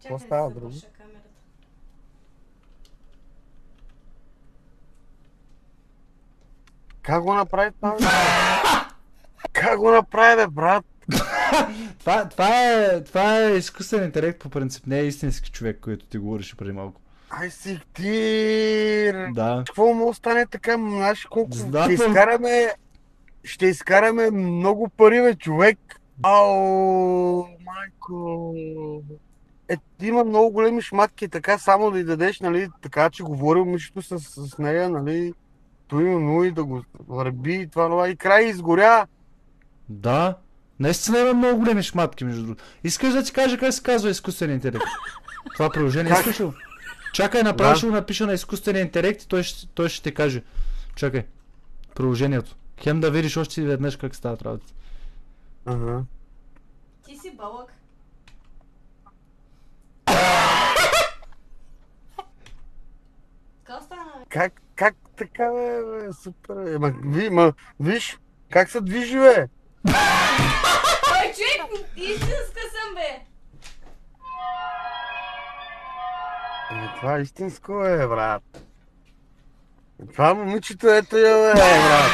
Какво Чакай да става, се друго? завърша камерата. Как го направи това, бе? Как го направи, бе, брат? Това е изкуствен интелект по принцип, не е истински човек, който ти говореше преди малко. Ай, сектир! Да. Какво му остане така, знаеш колко... Знам. Ще изкараме много пари, бе, човек. Ау, майко. Има много големи шматки, така само да й дадеш, нали, така че говори момичето с нея, нали, той и да го върби и това, и край изгоря. Да. Наистина има много големи шматки, между другото. Искаш да ти кажа как се казва изкуствен интелект? Това приложение Как? искаш ли? Чакай, направо Да. ще го напиша на изкуствения интелект и той ще ти каже. Чакай. Приложението. Хем да видиш още веднъж как стават работите. Ага. Ти си бълък. Какво стана, бе? Как така, бе, супер, виж, как се движи, бе? Ой, човек, истинска съм, бе! Това е истинско, бе, брат. Това момичето ето я, бе, брат.